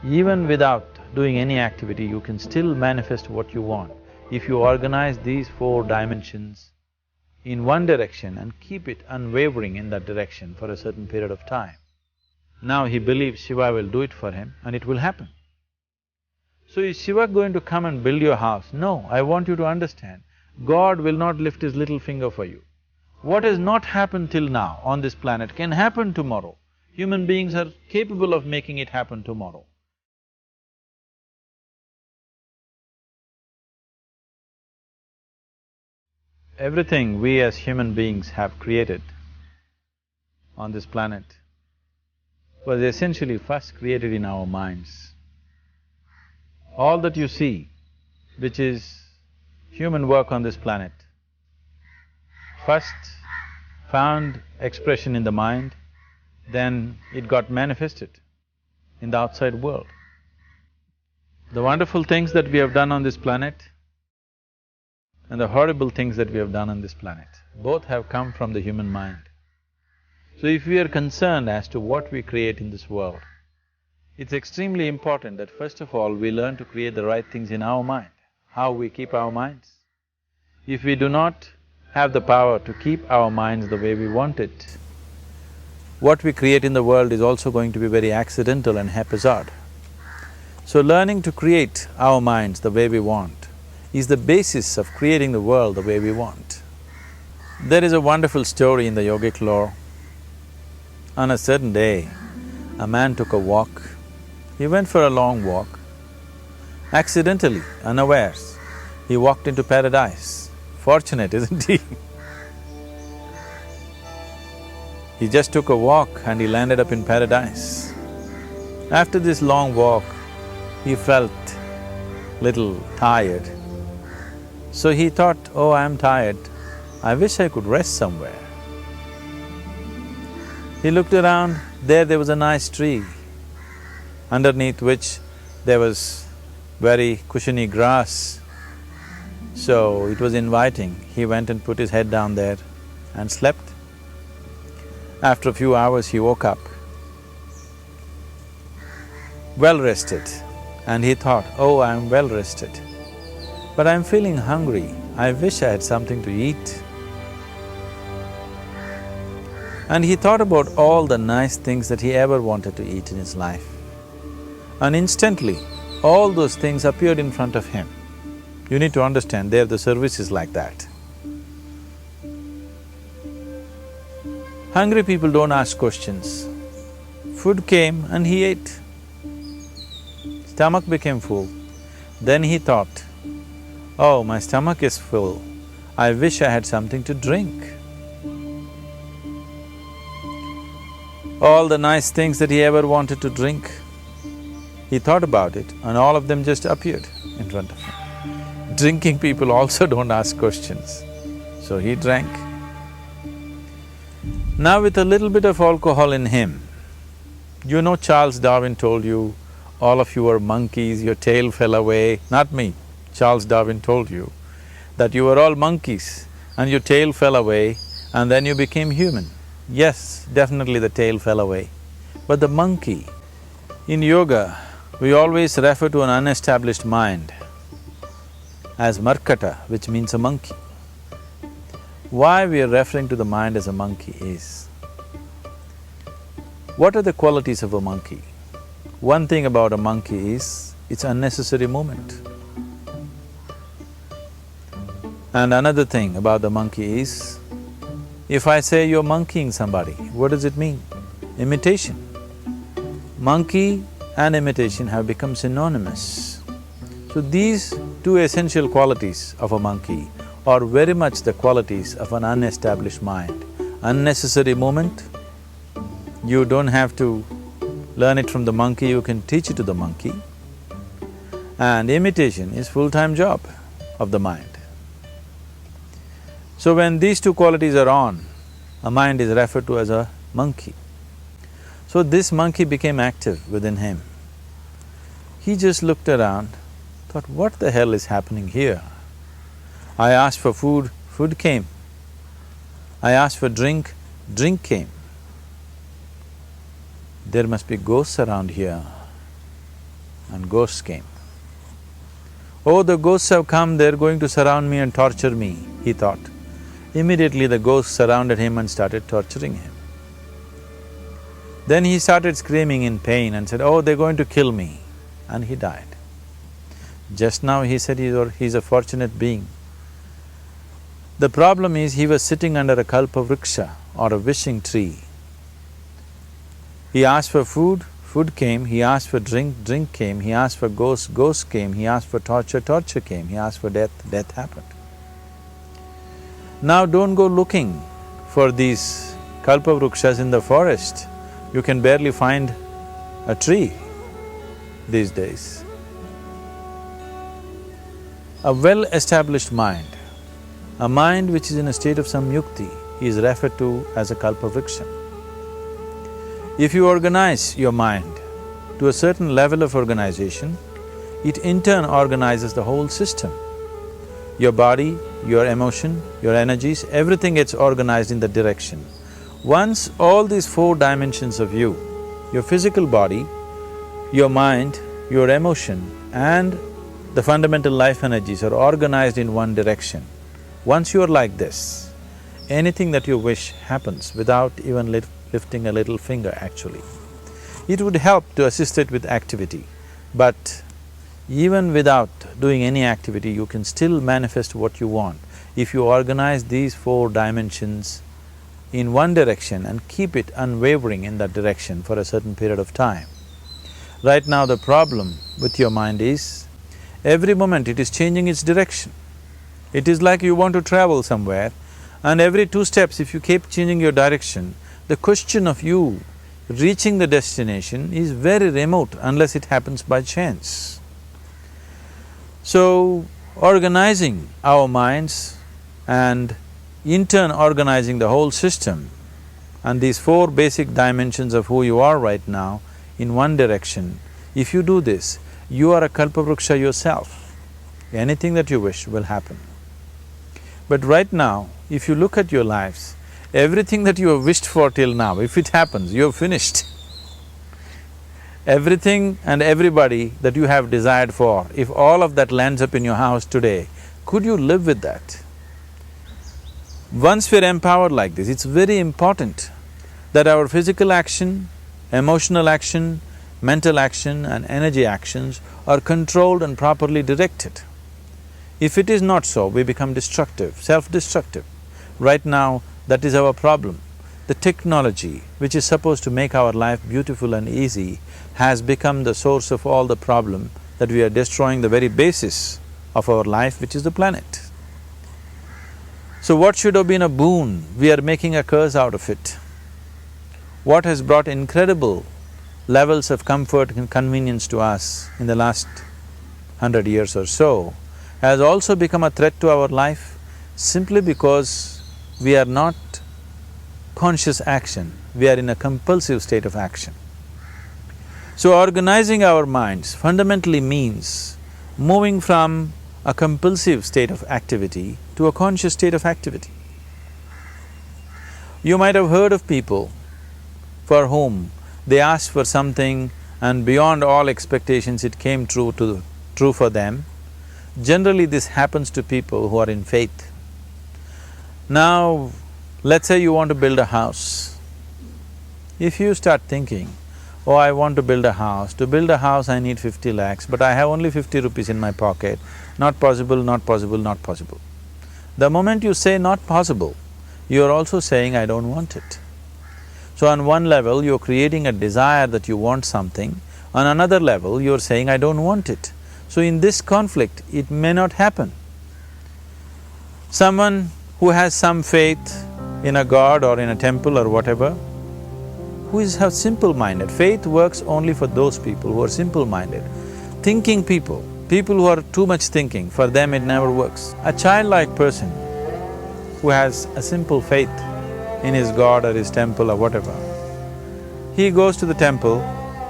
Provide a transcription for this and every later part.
Even without doing any activity, you can still manifest what you want if you organize these 4 dimensions in one direction and keep it unwavering in that direction for a certain period of time. Now he believes Shiva will do it for him and it will happen. So is Shiva going to come and build your house? No, I want you to understand, God will not lift his little finger for you. What has not happened till now on this planet can happen tomorrow. Human beings are capable of making it happen tomorrow. Everything we as human beings have created on this planet was essentially first created in our minds. All that you see, which is human work on this planet, first found expression in the mind, then it got manifested in the outside world. The wonderful things that we have done on this planet and the horrible things that we have done on this planet, both have come from the human mind. So if we are concerned as to what we create in this world, it's extremely important that first of all we learn to create the right things in our mind. How we keep our minds? If we do not have the power to keep our minds the way we want it, what we create in the world is also going to be very accidental and haphazard. So learning to create our minds the way we want is the basis of creating the world the way we want. There is a wonderful story in the yogic lore. On a certain day, a man took a walk. He went for a long walk. Accidentally, unawares, he walked into paradise. Fortunate, isn't he? He just took a walk and he landed up in paradise. After this long walk, he felt little tired. So he thought, oh, I'm tired, I wish I could rest somewhere. He looked around, there was a nice tree, underneath which there was very cushiony grass. So it was inviting. He went and put his head down there and slept. After a few hours, he woke up, well rested, and he thought, oh, I'm well rested, but I'm feeling hungry, I wish I had something to eat. And he thought about all the nice things that he ever wanted to eat in his life. And instantly, all those things appeared in front of him. You need to understand, the service is like that. Hungry people don't ask questions. Food came and he ate. Stomach became full. Then he thought, oh, my stomach is full, I wish I had something to drink. All the nice things that he ever wanted to drink, he thought about it and all of them just appeared in front of him. Drinking people also don't ask questions, so he drank. Now with a little bit of alcohol in him, you know Charles Darwin told you, all of you are monkeys, your tail fell away. Not me, Charles Darwin told you that you were all monkeys and your tail fell away and then you became human. Yes, definitely the tail fell away. But the monkey, in yoga, we always refer to an unestablished mind as markata, which means a monkey. Why we are referring to the mind as a monkey is, what are the qualities of a monkey? One thing about a monkey is, it's unnecessary movement. And another thing about the monkey is, if I say you're monkeying somebody, what does it mean? Imitation. Monkey and imitation have become synonymous. So these two essential qualities of a monkey are very much the qualities of an unestablished mind. Unnecessary movement, you don't have to learn it from the monkey, you can teach it to the monkey. And imitation is full-time job of the mind. So when these two qualities are on, a mind is referred to as a monkey. So this monkey became active within him. He just looked around, thought, what the hell is happening here? I asked for food, food came. I asked for drink, drink came. There must be ghosts around here. and ghosts came. Oh, the ghosts have come, they're going to surround me and torture me, he thought. Immediately the ghosts surrounded him and started torturing him. Then he started screaming in pain and said, oh, they're going to kill me, and he died. Just now he said he's a fortunate being. The problem is he was sitting under a kalpavriksha or a wishing tree. He asked for food, food came, he asked for drink, drink came, he asked for ghost, ghost came, he asked for torture, torture came, he asked for death, death happened. Now don't go looking for these kalpavrukshas in the forest. You can barely find a tree these days. A well-established mind, a mind which is in a state of samyukti, is referred to as a kalpavriksha. If you organize your mind to a certain level of organization, it in turn organizes the whole system. Your body, your emotion, your energies, everything gets organized in that direction. Once all these four dimensions of you, your physical body, your mind, your emotion and the fundamental life energies are organized in one direction, once you are like this, anything that you wish happens without even lifting a little finger actually. It would help to assist it with activity, but even without doing any activity, you can still manifest what you want if you organize these four dimensions in one direction and keep it unwavering in that direction for a certain period of time. Right now the problem with your mind is, every moment it is changing its direction. It is like you want to travel somewhere and every 2 steps if you keep changing your direction, the question of you reaching the destination is very remote unless it happens by chance. So, organizing our minds and in turn organizing the whole system and these four basic dimensions of who you are right now in one direction, if you do this, you are a kalpavruksha yourself. Anything that you wish will happen. But right now, if you look at your lives, everything that you have wished for till now, if it happens, you have finished. Everything and everybody that you have desired for, if all of that lands up in your house today, could you live with that? Once we're empowered like this, it's very important that our physical action, emotional action, mental action and energy actions are controlled and properly directed. If it is not so, we become destructive, self-destructive. Right now, that is our problem. The technology, which is supposed to make our life beautiful and easy, has become the source of all the problem that we are destroying the very basis of our life, which is the planet. So what should have been a boon, we are making a curse out of it. What has brought incredible levels of comfort and convenience to us in the last 100 years or so has also become a threat to our life simply because we are not conscious action, we are in a compulsive state of action. So organizing our minds fundamentally means moving from a compulsive state of activity to a conscious state of activity. You might have heard of people for whom they asked for something and beyond all expectations it came true for them. Generally this happens to people who are in faith. Now, let's say you want to build a house. If you start thinking, oh, I want to build a house, to build a house I need 50 lakhs, but I have only 50 rupees in my pocket, not possible, not possible, not possible. The moment you say not possible, you are also saying I don't want it. So on one level, you're creating a desire that you want something, on another level, you're saying I don't want it. So in this conflict, it may not happen. Someone who has some faith in a god or in a temple or whatever, who is simple-minded, faith works only for those people who are simple-minded. Thinking people, people who are too much thinking, for them it never works. A childlike person who has a simple faith in his god or his temple or whatever, he goes to the temple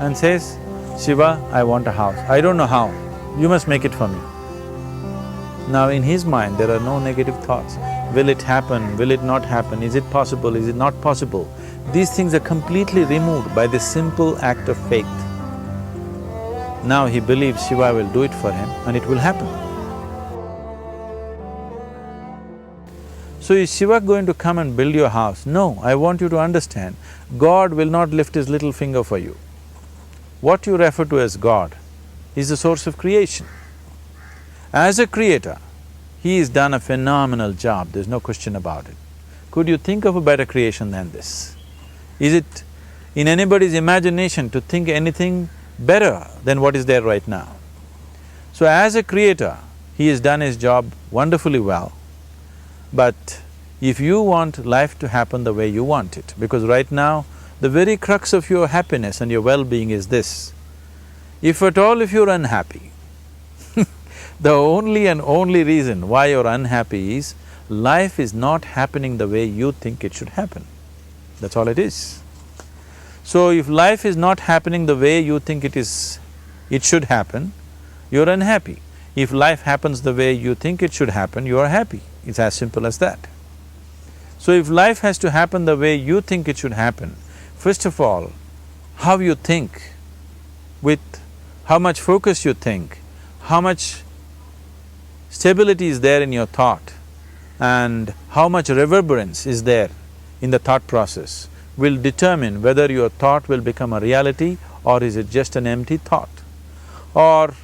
and says, Shiva, I want a house. I don't know how, you must make it for me. Now in his mind there are no negative thoughts. Will it happen? Will it not happen? Is it possible? Is it not possible? These things are completely removed by this simple act of faith. Now he believes Shiva will do it for him and it will happen. So is Shiva going to come and build your house? No, I want you to understand, God will not lift his little finger for you. What you refer to as God is the source of creation. As a creator, he has done a phenomenal job, there's no question about it. Could you think of a better creation than this? Is it in anybody's imagination to think anything better than what is there right now? So as a creator, he has done his job wonderfully well. But if you want life to happen the way you want it, because right now, the very crux of your happiness and your well-being is this. If at all if you're unhappy, the only and only reason why you're unhappy is life is not happening the way you think it should happen. That's all it is. So if life is not happening the way you think it should happen, you're unhappy. If life happens the way you think it should happen, you are happy. It's as simple as that. So if life has to happen the way you think it should happen, first of all, how you think, with how much focus you think, how much stability is there in your thought, and how much reverberance is there in the thought process will determine whether your thought will become a reality or is it just an empty thought. Or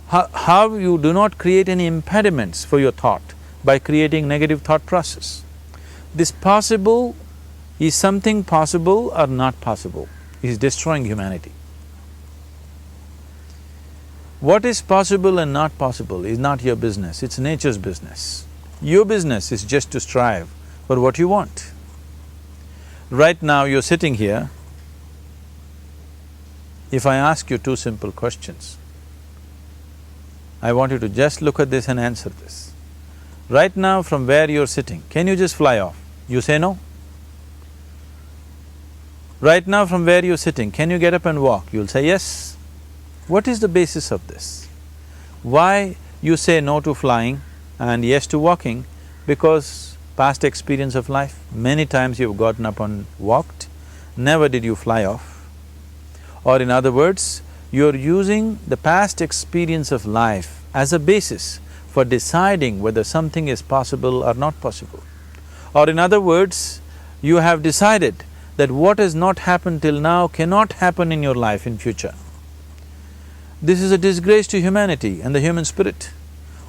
how you do not create any impediments for your thought by creating negative thought process. This possible is something possible or not possible, is destroying humanity. What is possible and not possible is not your business, it's nature's business. Your business is just to strive for what you want. Right now you're sitting here, if I ask you two simple questions, I want you to just look at this and answer this. Right now from where you're sitting, can you just fly off? You say no. Right now from where you're sitting, can you get up and walk? You'll say yes. What is the basis of this? Why you say no to flying and yes to walking? Because past experience of life, many times you've gotten up and walked, never did you fly off. Or in other words, you're using the past experience of life as a basis for deciding whether something is possible or not possible. Or in other words, you have decided that what has not happened till now cannot happen in your life in future. This is a disgrace to humanity and the human spirit.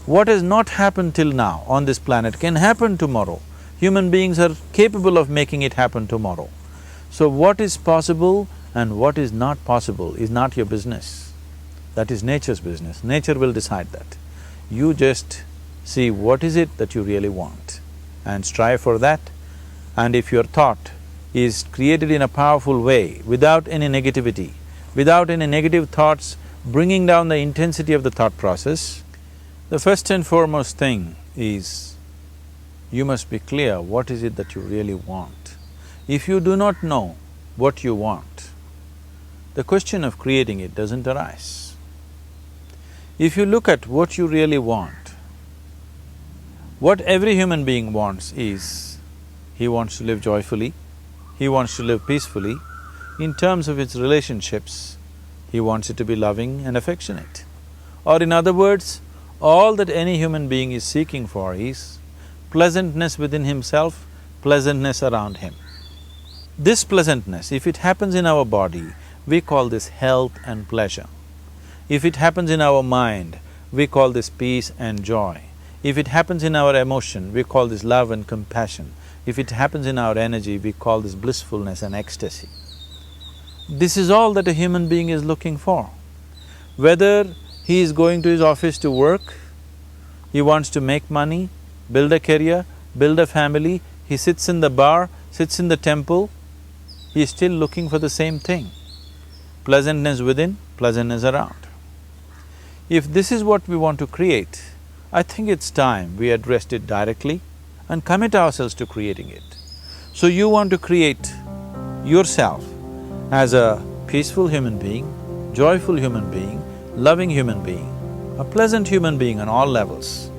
What has not happened till now on this planet can happen tomorrow. Human beings are capable of making it happen tomorrow. So what is possible and what is not possible is not your business. That is nature's business. Nature will decide that. You just see what is it that you really want and strive for that. And if your thought is created in a powerful way, without any negativity, without any negative thoughts bringing down the intensity of the thought process, the first and foremost thing is you must be clear what is it that you really want. If you do not know what you want, the question of creating it doesn't arise. If you look at what you really want, what every human being wants is, he wants to live joyfully, he wants to live peacefully. In terms of its relationships, he wants it to be loving and affectionate. Or in other words, all that any human being is seeking for is pleasantness within himself, pleasantness around him. This pleasantness, if it happens in our body, we call this health and pleasure. If it happens in our mind, we call this peace and joy. If it happens in our emotion, we call this love and compassion. If it happens in our energy, we call this blissfulness and ecstasy. This is all that a human being is looking for. Whether he is going to his office to work, he wants to make money, build a career, build a family, he sits in the bar, sits in the temple, he is still looking for the same thing. Pleasantness within, pleasantness around. If this is what we want to create, I think it's time we addressed it directly and commit ourselves to creating it. So you want to create yourself as a peaceful human being, joyful human being, loving human being, a pleasant human being on all levels.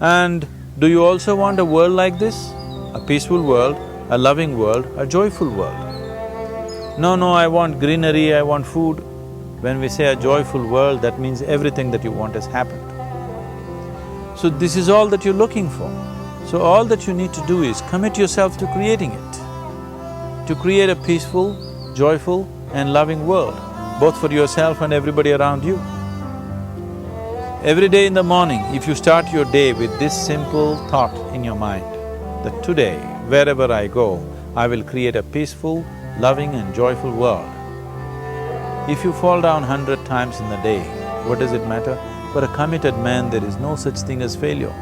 And do you also want a world like this? A peaceful world, a loving world, a joyful world? No, I want greenery, I want food. When we say a joyful world, that means everything that you want has happened. So this is all that you're looking for. So all that you need to do is commit yourself to creating it, to create a peaceful, joyful and loving world, both for yourself and everybody around you. Every day in the morning, if you start your day with this simple thought in your mind, that today, wherever I go, I will create a peaceful, loving and joyful world. If you fall down 100 times in the day, what does it matter? For a committed man, there is no such thing as failure.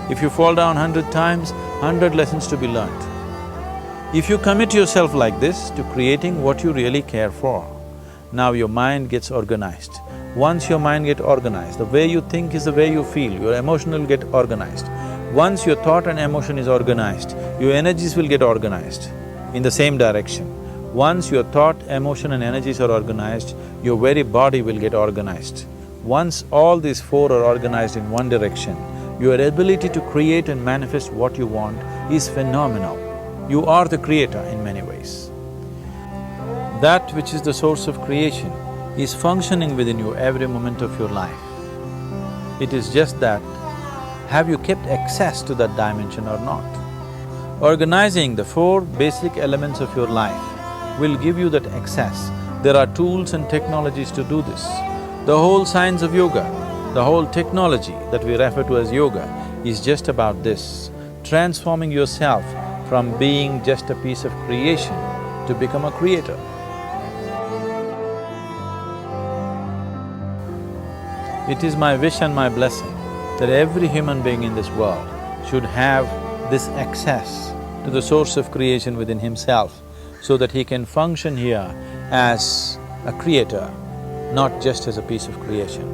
If you fall down 100 times, 100 lessons to be learnt. If you commit yourself like this to creating what you really care for, now your mind gets organized. Once your mind gets organized, the way you think is the way you feel, your emotion will get organized. Once your thought and emotion is organized, your energies will get organized in the same direction. Once your thought, emotion and energies are organized, your very body will get organized. Once all these four are organized in one direction, your ability to create and manifest what you want is phenomenal. You are the creator in many ways. That which is the source of creation is functioning within you every moment of your life. It is just that, have you kept access to that dimension or not? Organizing the four basic elements of your life will give you that access. There are tools and technologies to do this. The whole science of yoga, the whole technology that we refer to as yoga is just about this, transforming yourself from being just a piece of creation to become a creator. It is my wish and my blessing that every human being in this world should have this access to the source of creation within himself so that he can function here as a creator, not just as a piece of creation.